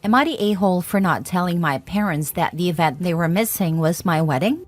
Am I the a-hole for not telling my parents that the event they were missing was my wedding?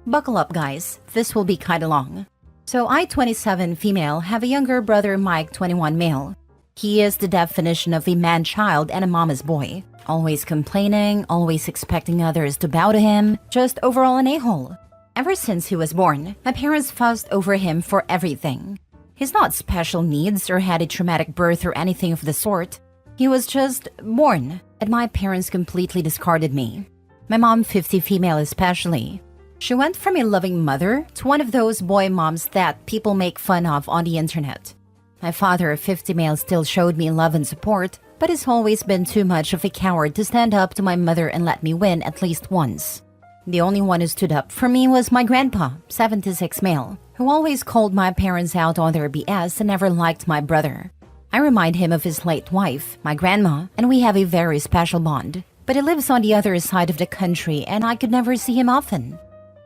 Buckle up, guys. This will be kinda long. So I, 27 female, have a younger brother, Mike, 21 male. He is the definition of a man-child and a mama's boy. Always complaining, always expecting others to bow to him, just overall an a-hole. Ever since he was born, my parents fussed over him for everything. He's not special needs or had a traumatic birth or anything of the sort. He was just born, and my parents completely discarded me. My mom, 50 female especially. She went from a loving mother to one of those boy moms that people make fun of on the internet. My father, 50 male, still showed me love and support, but has always been too much of a coward to stand up to my mother and let me win at least once. The only one who stood up for me was my grandpa, 76 male, who always called my parents out on their BS and never liked my brother. I remind him of his late wife, my grandma, and we have a very special bond. But he lives on the other side of the country and I could never see him often.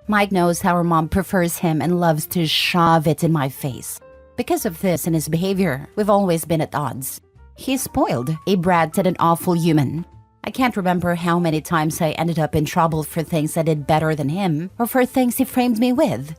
Mike knows how our mom prefers him and loves to shove it in my face. Because of this and his behavior, we've always been at odds. He's spoiled, a brat and an awful human. I can't remember how many times I ended up in trouble for things I did better than him or for things he framed me with.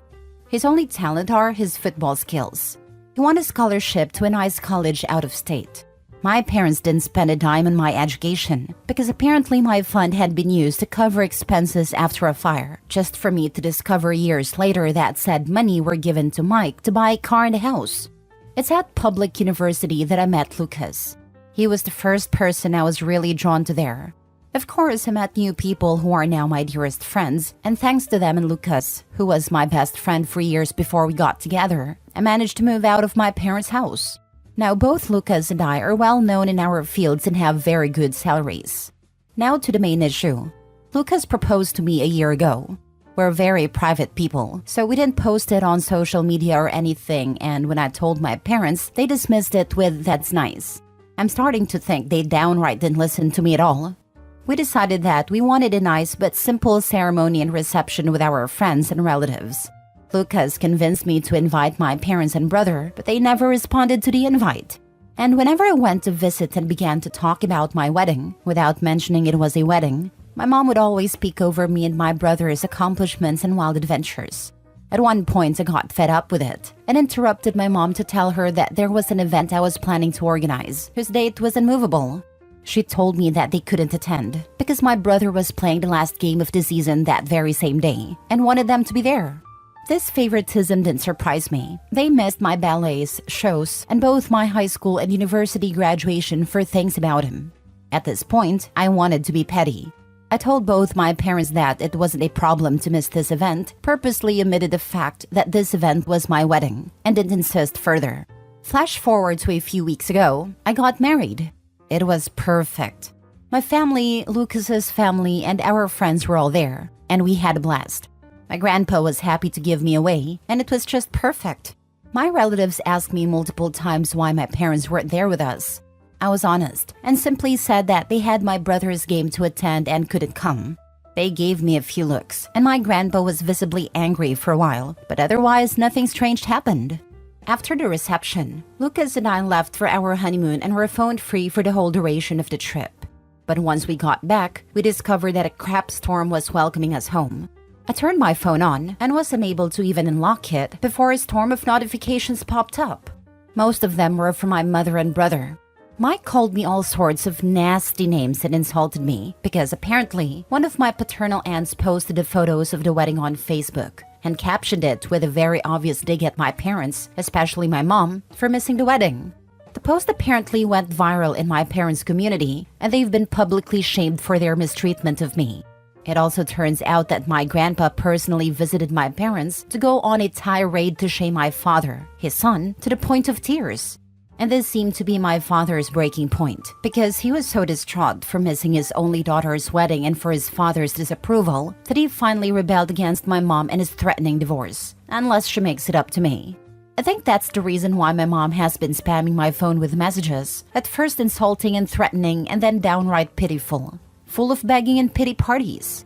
His only talent are his football skills. He won a scholarship to a nice college out of state. My parents didn't spend a dime on my education because apparently my fund had been used to cover expenses after a fire, just for me to discover years later that said money were given to Mike to buy a car and a house. It's at public university that I met Lucas. He was the first person I was really drawn to there. Of course, I met new people who are now my dearest friends, and thanks to them and Lucas, who was my best friend for years before we got together, I managed to move out of my parents' house. Now both Lucas and I are well known in our fields and have very good salaries. Now to the main issue. Lucas proposed to me a year ago. We're very private people, so we didn't post it on social media or anything, and when I told my parents, they dismissed it with "that's nice." I'm starting to think they downright didn't listen to me at all. We decided that we wanted a nice but simple ceremony and reception with our friends and relatives. Lucas convinced me to invite my parents and brother, but they never responded to the invite. And whenever I went to visit and began to talk about my wedding, without mentioning it was a wedding, my mom would always speak over me and my brother's accomplishments and wild adventures. At one point, I got fed up with it and interrupted my mom to tell her that there was an event I was planning to organize, whose date was unmovable. She told me that they couldn't attend because my brother was playing the last game of the season that very same day and wanted them to be there. This favoritism didn't surprise me. They missed my ballets, shows, and both my high school and university graduation for things about him. At this point, I wanted to be petty. I told both my parents that it wasn't a problem to miss this event, purposely omitted the fact that this event was my wedding, and didn't insist further. Flash forward to a few weeks ago, I got married. It was perfect. My family, Lucas's family, and our friends were all there, and we had a blast. My grandpa was happy to give me away, and it was just perfect. My relatives asked me multiple times why my parents weren't there with us. I was honest, and simply said that they had my brother's game to attend and couldn't come. They gave me a few looks, and my grandpa was visibly angry for a while, but otherwise nothing strange happened. After the reception, Lucas and I left for our honeymoon and were phone-free for the whole duration of the trip. But once we got back, we discovered that a crap storm was welcoming us home. I turned my phone on and was unable to even unlock it before a storm of notifications popped up. Most of them were from my mother and brother. Mike called me all sorts of nasty names and insulted me because apparently one of my paternal aunts posted the photos of the wedding on Facebook and captioned it with a very obvious dig at my parents, especially my mom, for missing the wedding. The post apparently went viral in my parents' community, and they've been publicly shamed for their mistreatment of me. It also turns out that my grandpa personally visited my parents to go on a tirade to shame my father, his son, to the point of tears. And this seemed to be my father's breaking point, because he was so distraught for missing his only daughter's wedding and for his father's disapproval that he finally rebelled against my mom and is threatening divorce, unless she makes it up to me. I think that's the reason why my mom has been spamming my phone with messages, at first insulting and threatening and then downright pitiful, full of begging and pity parties.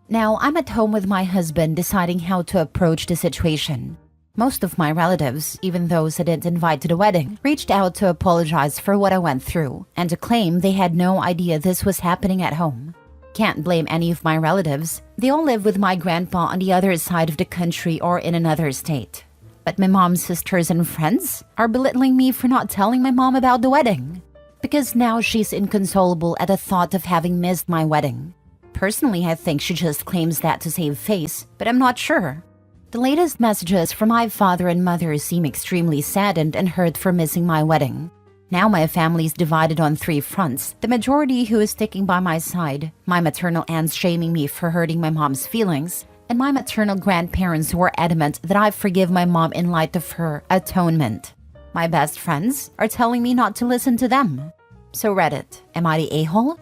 Now, I'm at home with my husband deciding how to approach the situation. Most of my relatives, even those I didn't invite to the wedding, reached out to apologize for what I went through and to claim they had no idea this was happening at home. Can't blame any of my relatives. They all live with my grandpa on the other side of the country or in another state. But my mom's sisters and friends are belittling me for not telling my mom about the wedding. Because now she's inconsolable at the thought of having missed my wedding. Personally, I think she just claims that to save face, but I'm not sure. The latest messages from my father and mother seem extremely saddened and hurt for missing my wedding. Now my family is divided on 3 fronts. The majority who is sticking by my side, my maternal aunts shaming me for hurting my mom's feelings, and my maternal grandparents who are adamant that I forgive my mom in light of her atonement. My best friends are telling me not to listen to them. So Reddit, am I the a-hole?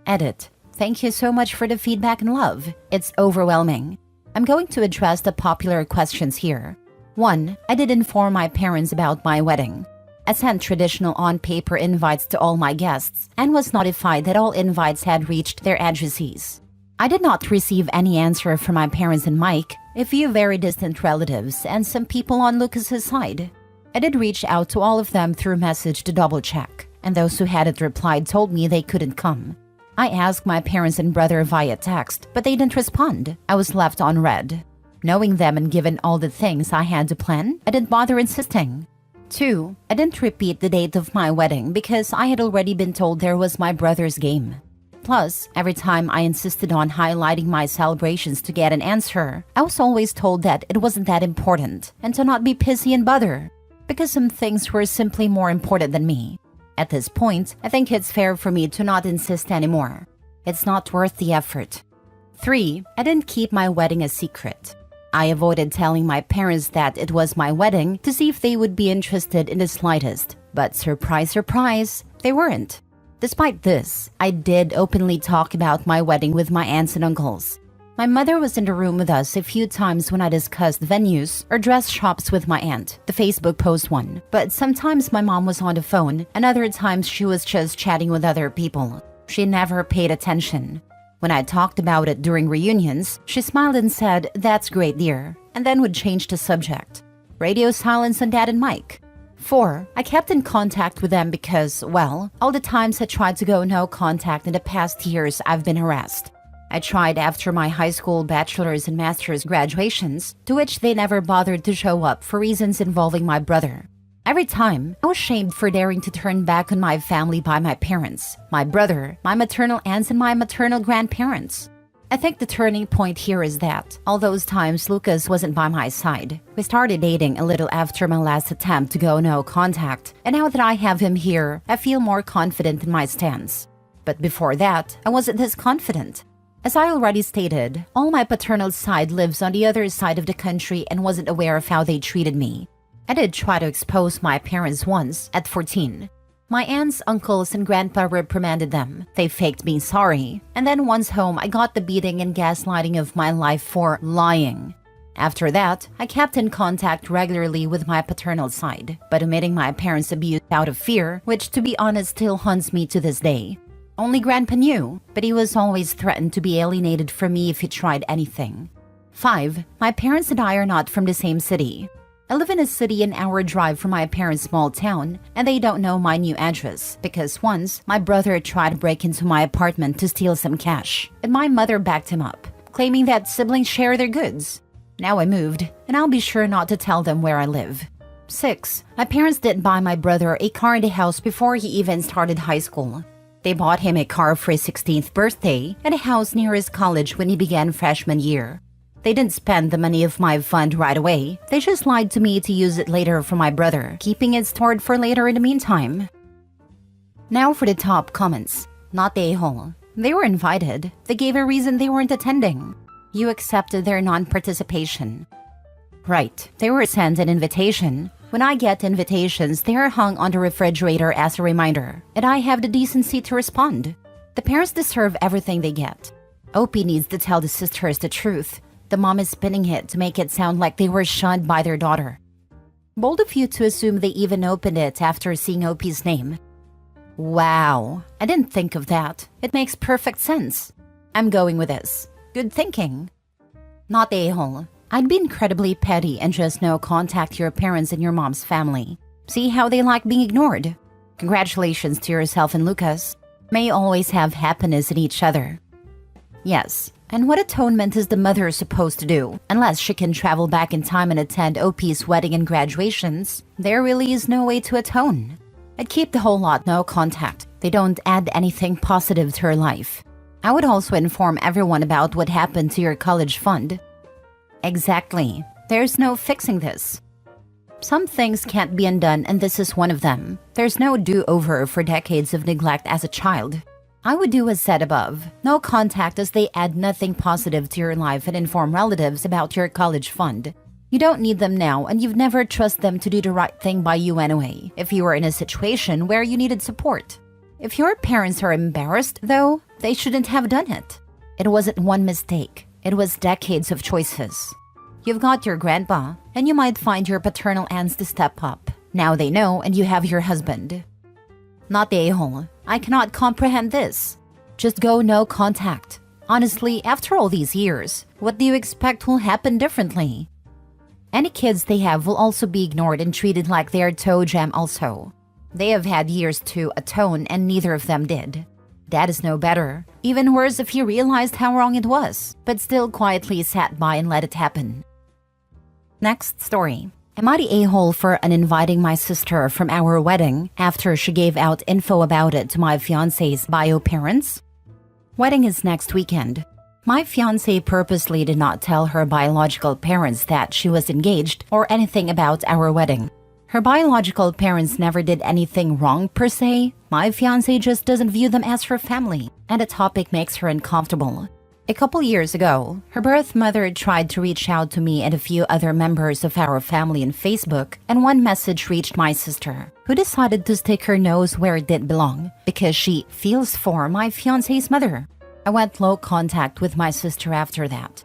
Edit. Thank you so much for the feedback and love. It's overwhelming. I'm going to address the popular questions here. 1. I did inform my parents about my wedding. I sent traditional on-paper invites to all my guests and was notified that all invites had reached their addressees. I did not receive any answer from my parents and Mike, a few very distant relatives, and some people on Lucas's side. I did reach out to all of them through message to double-check, and those who hadn't replied told me they couldn't come. I asked my parents and brother via text, but they didn't respond. I was left on read. Knowing them and given all the things I had to plan, I didn't bother insisting. 2. I didn't repeat the date of my wedding because I had already been told there was my brother's game. Plus, every time I insisted on highlighting my celebrations to get an answer, I was always told that it wasn't that important and to not be pissy and bother, because some things were simply more important than me. At this point, I think it's fair for me to not insist anymore. It's not worth the effort. 3. I didn't keep my wedding a secret. I avoided telling my parents that it was my wedding to see if they would be interested in the slightest. But surprise, surprise, they weren't. Despite this, I did openly talk about my wedding with my aunts and uncles. My mother was in the room with us a few times when I discussed venues or dress shops with my aunt, the Facebook post one. But sometimes my mom was on the phone, and other times she was just chatting with other people. She never paid attention. When I talked about it during reunions, she smiled and said, "That's great, dear," and then would change the subject. Radio silence on Dad and Mike. 4. I kept in contact with them because, well, all the times I tried to go no contact in the past years, I've been harassed. I tried after my high school bachelor's and master's graduations, to which they never bothered to show up for reasons involving my brother. Every time, I was shamed for daring to turn back on my family by my parents, my brother, my maternal aunts, and my maternal grandparents. I think the turning point here is that, all those times Lucas wasn't by my side. We started dating a little after my last attempt to go no contact, and now that I have him here, I feel more confident in my stance. But before that, I wasn't this confident. As I already stated, all my paternal side lives on the other side of the country and wasn't aware of how they treated me. I did try to expose my parents once, at 14. My aunts, uncles, and grandpa reprimanded them. They faked being sorry. And then once home, I got the beating and gaslighting of my life for lying. After that, I kept in contact regularly with my paternal side, but omitting my parents' abuse out of fear, which to be honest still haunts me to this day. Only Grandpa knew, but he was always threatened to be alienated from me if he tried anything. 5. My parents and I are not from the same city. I live in a city an hour drive from my parents' small town, and they don't know my new address because once my brother tried to break into my apartment to steal some cash, and my mother backed him up, claiming that siblings share their goods. Now I moved, and I'll be sure not to tell them where I live. 6. My parents did buy my brother a car and a house before he even started high school. They bought him a car for his 16th birthday and a house near his college when he began freshman year. They didn't spend the money of my fund right away. They just lied to me to use it later for my brother, keeping it stored for later in the meantime. Now for the top comments. Not the a-hole. They were invited. They gave a reason they weren't attending. You accepted their non-participation. Right, they were sent an invitation. When I get invitations, they are hung on the refrigerator as a reminder, and I have the decency to respond. The parents deserve everything they get. Opie needs to tell the sisters the truth. The mom is spinning it to make it sound like they were shunned by their daughter. Bold of you to assume they even opened it after seeing Opie's name. Wow, I didn't think of that. It makes perfect sense. I'm going with this. Good thinking. Not the a-hole. I'd be incredibly petty and just no contact your parents and your mom's family. See how they like being ignored? Congratulations to yourself and Lucas. May you always have happiness in each other. Yes, and what atonement is the mother supposed to do? Unless she can travel back in time and attend OP's wedding and graduations, there really is no way to atone. I'd keep the whole lot no contact. They don't add anything positive to her life. I would also inform everyone about what happened to your college fund. Exactly. There's no fixing this. Some things can't be undone, and this is one of them. There's no do-over for decades of neglect as a child. I would do as said above. No contact as they add nothing positive to your life, and inform relatives about your college fund. You don't need them now, and you've never trusted them to do the right thing by you anyway, if you were in a situation where you needed support. If your parents are embarrassed, though, they shouldn't have done it. It wasn't one mistake. It was decades of choices. You've got your grandpa, and you might find your paternal aunts to step up. Now they know, and you have your husband. Not the a-hole. I cannot comprehend this. Just go no contact. Honestly, after all these years, what do you expect will happen differently? Any kids they have will also be ignored and treated like they're toe jam also. They have had years to atone, and neither of them did. Dad is no better. Even worse if he realized how wrong it was, but still quietly sat by and let it happen. Next story. Am I the a-hole for uninviting my sister from our wedding after she gave out info about it to my fiancé's bio parents? Wedding is next weekend. My fiancé purposely did not tell her biological parents that she was engaged or anything about our wedding. Her biological parents never did anything wrong per se. My fiancé just doesn't view them as her family, and the topic makes her uncomfortable. A couple years ago, her birth mother tried to reach out to me and a few other members of our family on Facebook, and one message reached my sister, who decided to stick her nose where it did belong, because she feels for my fiancé's mother. I went low contact with my sister after that.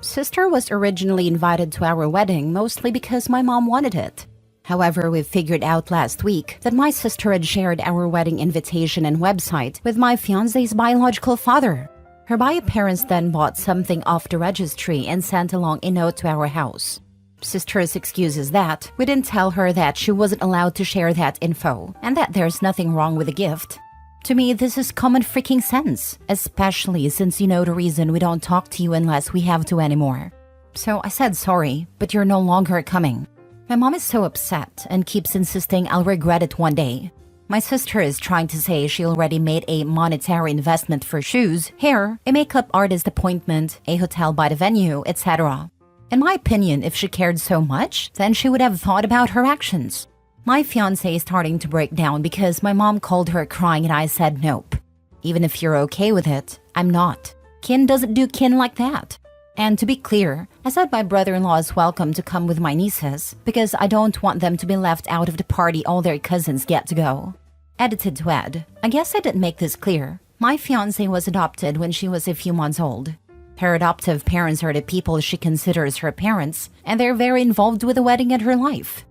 Sister was originally invited to our wedding mostly because my mom wanted it. However, we figured out last week that my sister had shared our wedding invitation and website with my fiancé's biological father. Her bio parents then bought something off the registry and sent along a note to our house. Sister's excuse is that we didn't tell her that she wasn't allowed to share that info, and that there's nothing wrong with the gift. To me, this is common freaking sense, especially since you know the reason we don't talk to you unless we have to anymore. So I said sorry, but you're no longer coming. My mom is so upset and keeps insisting I'll regret it one day. My sister is trying to say she already made a monetary investment for shoes, hair, a makeup artist appointment, a hotel by the venue, etc. In my opinion, if she cared so much, then she would have thought about her actions. My fiancé is starting to break down because my mom called her crying and I said nope. Even if you're okay with it, I'm not. Kin doesn't do kin like that. And to be clear, I said my brother-in-law is welcome to come with my nieces because I don't want them to be left out of the party all their cousins get to go. Edited to add, I guess I didn't make this clear. My fiancé was adopted when she was a few months old. Her adoptive parents are the people she considers her parents, and they're very involved with the wedding and her life.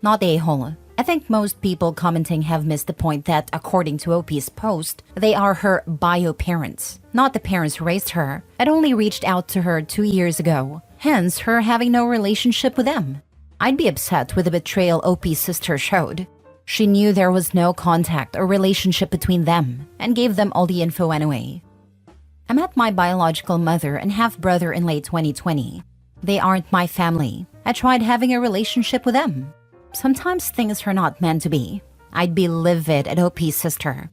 Not a-hole. I think most people commenting have missed the point that, according to OP's post, they are her bio parents, not the parents who raised her, and only reached out to her 2 years ago, hence her having no relationship with them. I'd be upset with the betrayal OP's sister showed. She knew there was no contact or relationship between them, and gave them all the info anyway. I met my biological mother and half-brother in late 2020. They aren't my family. I tried having a relationship with them. Sometimes things are not meant to be. I'd be livid at OP's sister.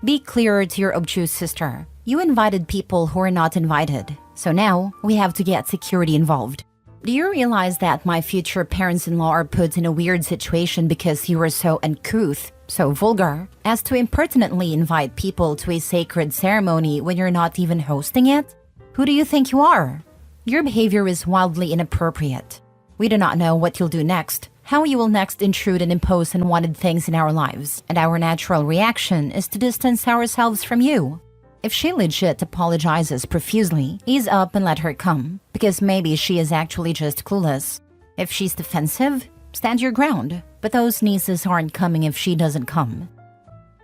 Be clearer to your obtuse sister. You invited people who are not invited. So now, we have to get security involved. Do you realize that my future parents-in-law are put in a weird situation because you were so uncouth, so vulgar, as to impertinently invite people to a sacred ceremony when you're not even hosting it? Who do you think you are? Your behavior is wildly inappropriate. We do not know what you'll do next, how you will next intrude and impose unwanted things in our lives, and our natural reaction is to distance ourselves from you. If she legit apologizes profusely, ease up and let her come, because maybe she is actually just clueless. If she's defensive, stand your ground, but those nieces aren't coming if she doesn't come.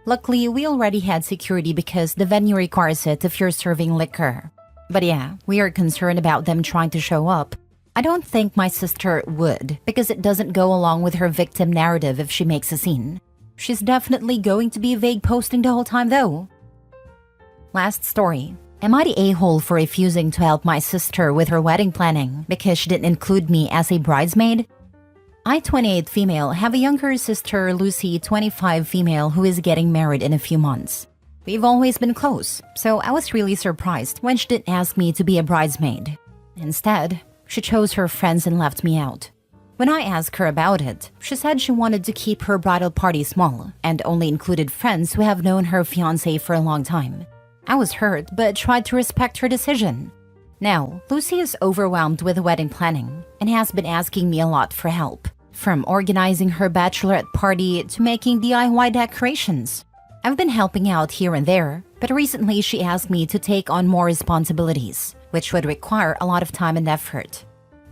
Luckily, we already had security because the venue requires it if you're serving liquor. But yeah, we are concerned about them trying to show up. I don't think my sister would, because it doesn't go along with her victim narrative if she makes a scene. She's definitely going to be vague posting the whole time though. Last story. Am I the a-hole for refusing to help my sister with her wedding planning because she didn't include me as a bridesmaid? I, 28 female, have a younger sister, Lucy, 25 female, who is getting married in a few months. We've always been close, so I was really surprised when she didn't ask me to be a bridesmaid. Instead, she chose her friends and left me out. When I asked her about it, she said she wanted to keep her bridal party small and only included friends who have known her fiancé for a long time. I was hurt, but tried to respect her decision. Now, Lucy is overwhelmed with wedding planning and has been asking me a lot for help, from organizing her bachelorette party to making DIY decorations. I've been helping out here and there, but recently she asked me to take on more responsibilities, which would require a lot of time and effort.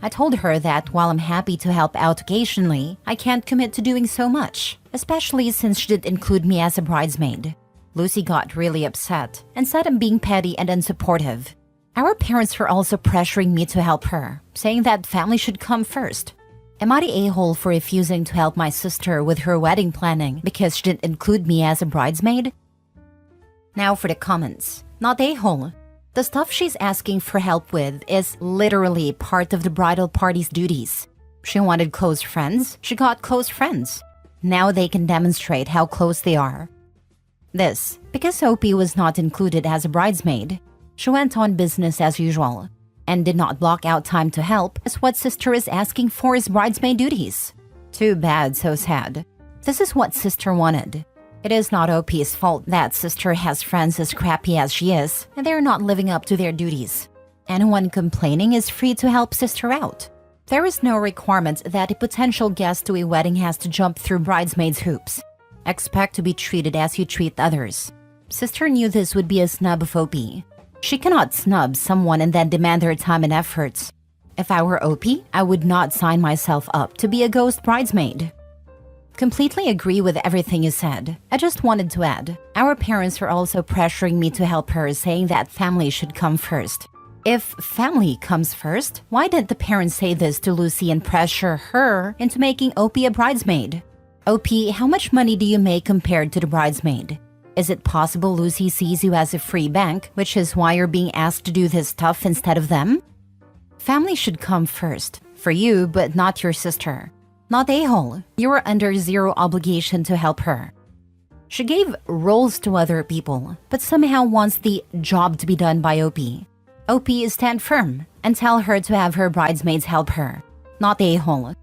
I told her that while I'm happy to help out occasionally, I can't commit to doing so much, especially since she did include me as a bridesmaid. Lucy got really upset and said I'm being petty and unsupportive. Our parents were also pressuring me to help her, saying that family should come first. Am I the a-hole for refusing to help my sister with her wedding planning because she didn't include me as a bridesmaid? Now for the comments. Not a-hole. The stuff she's asking for help with is literally part of the bridal party's duties. She wanted close friends, she got close friends. Now they can demonstrate how close they are. This, because OP was not included as a bridesmaid. She went on business as usual, and did not block out time to help as what sister is asking for is bridesmaid duties. Too bad, so sad. This is what sister wanted. It is not OP's fault that sister has friends as crappy as she is, and they're not living up to their duties. Anyone complaining is free to help sister out. There is no requirement that a potential guest to a wedding has to jump through bridesmaids' hoops. Expect to be treated as you treat others. Sister knew this would be a snub of OP. She cannot snub someone and then demand their time and efforts. If I were OP, I would not sign myself up to be a ghost bridesmaid. Completely agree with everything you said. I just wanted to add, our parents are also pressuring me to help her, saying that family should come first. If family comes first, why didn't the parents say this to Lucy and pressure her into making OP a bridesmaid? OP, how much money do you make compared to the bridesmaid? Is it possible Lucy sees you as a free bank, which is why you're being asked to do this stuff instead of them? Family should come first, for you, but not your sister. Not a-hole. You are under zero obligation to help her. She gave roles to other people, but somehow wants the job to be done by OP. OP, stand firm and tell her to have her bridesmaids help her. Not a-hole.